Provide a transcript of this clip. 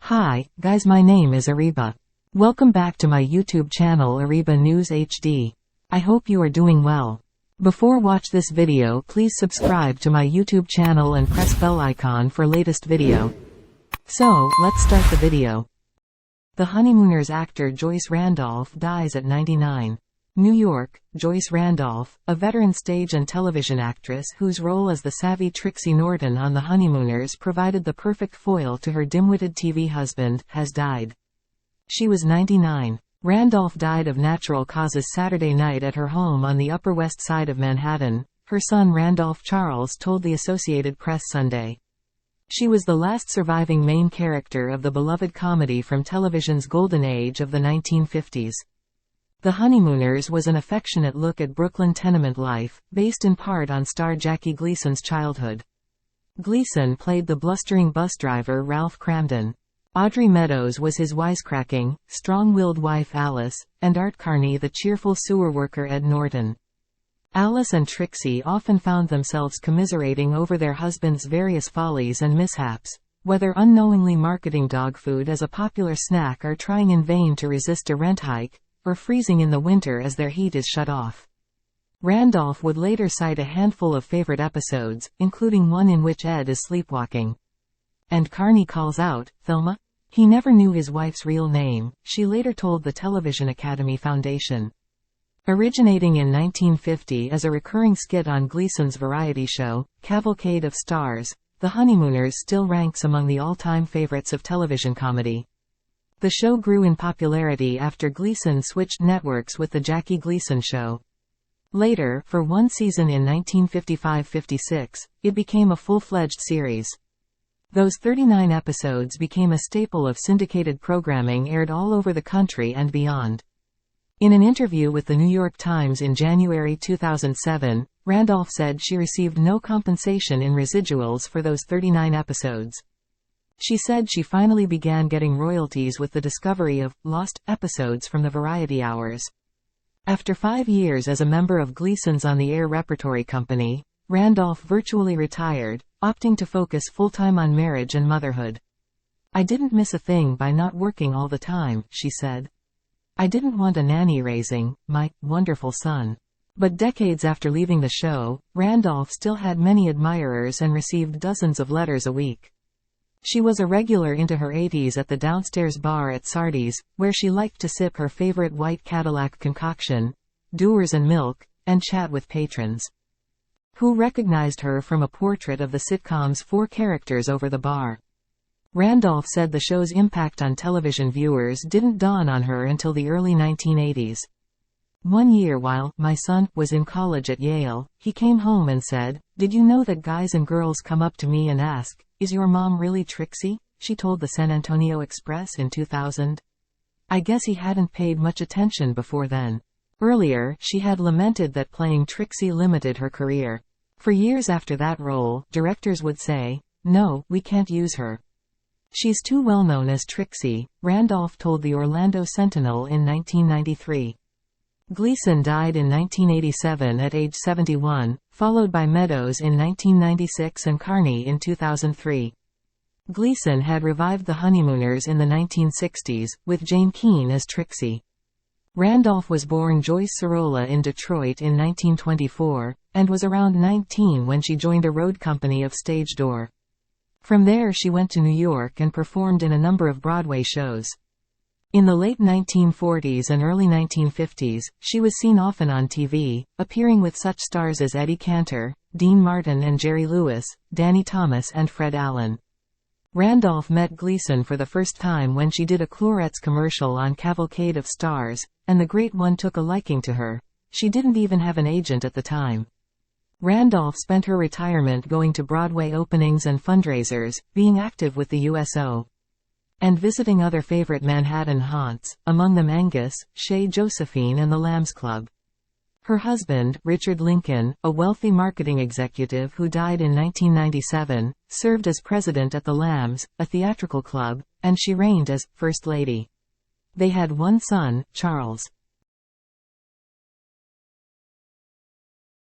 Hi, guys, my name is Ariba. Welcome back to my YouTube channel Ariba News HD. I hope you are doing well. Before watch this video, please subscribe to my YouTube channel and press bell icon for latest video. So, let's start the video. The Honeymooners actor Joyce Randolph dies at 99. New York. Joyce Randolph, a veteran stage and television actress whose role as the savvy Trixie Norton on The Honeymooners provided the perfect foil to her dim-witted TV husband, has died. She was 99. Randolph died of natural causes Saturday night at her home on the Upper West Side of Manhattan, her son Randolph Charles told the Associated Press Sunday. She was the last surviving main character of the beloved comedy from television's golden age of the 1950s. The Honeymooners was an affectionate look at Brooklyn tenement life, based in part on star Jackie Gleason's childhood. Gleason played the blustering bus driver Ralph Cramden. Audrey Meadows was his wisecracking, strong-willed wife Alice, and Art Carney the cheerful sewer worker Ed Norton. Alice and Trixie often found themselves commiserating over their husbands' various follies and mishaps, whether unknowingly marketing dog food as a popular snack or trying in vain to resist a rent hike, or freezing in the winter as their heat is shut off. Randolph would later cite a handful of favorite episodes, including one in which Ed is sleepwalking. And Carney calls out, "Thelma?" He never knew his wife's real name, she later told the Television Academy Foundation. Originating in 1950 as a recurring skit on Gleason's variety show, Cavalcade of Stars, The Honeymooners still ranks among the all-time favorites of television comedy. The show grew in popularity after Gleason switched networks with The Jackie Gleason Show. Later, for one season in 1955-56, it became a full-fledged series. Those 39 episodes became a staple of syndicated programming aired all over the country and beyond. In an interview with the New York Times in January 2007, Randolph said she received no compensation in residuals for those 39 episodes. She said she finally began getting royalties with the discovery of lost episodes from the variety hours. After 5 years as a member of Gleason's on-the-air repertory company, Randolph virtually retired, opting to focus full-time on marriage and motherhood. "I didn't miss a thing by not working all the time," she said. "I didn't want a nanny raising my wonderful son." But decades after leaving the show, Randolph still had many admirers and received dozens of letters a week. She was a regular into her 80s at the downstairs bar at Sardi's, where she liked to sip her favorite white Cadillac concoction, Dewar's and milk, and chat with patrons who recognized her from a portrait of the sitcom's 4 characters over the bar. Randolph said the show's impact on television viewers didn't dawn on her until the early 1980s. One year while my son was in college at Yale, he came home and said, "Did you know that guys and girls come up to me and ask, 'Is your mom really Trixie?'" she told the San Antonio Express in 2000. I guess he hadn't paid much attention before then. Earlier, she had lamented that playing Trixie limited her career. For years after that role, directors would say, "No, we can't use her. She's too well known as Trixie," Randolph told the Orlando Sentinel in 1993. Gleason died in 1987 at age 71, followed by Meadows in 1996 and Carney in 2003. Gleason had revived The Honeymooners in the 1960s, with Jane Keane as Trixie. Randolph was born Joyce Sorolla in Detroit in 1924, and was around 19 when she joined a road company of stage door. From there she went to New York and performed in a number of Broadway shows. In the late 1940s and early 1950s, she was seen often on TV, appearing with such stars as Eddie Cantor, Dean Martin and Jerry Lewis, Danny Thomas and Fred Allen. Randolph met Gleason for the first time when she did a Clorox commercial on Cavalcade of Stars, and the great one took a liking to her. She didn't even have an agent at the time. Randolph spent her retirement going to Broadway openings and fundraisers, being active with the USO, and visiting other favorite Manhattan haunts, among them Angus, Chez Josephine and the Lambs Club. Her husband, Richard Lincoln, a wealthy marketing executive who died in 1997, served as president at the Lambs, a theatrical club, and she reigned as First Lady. They had one son, Charles.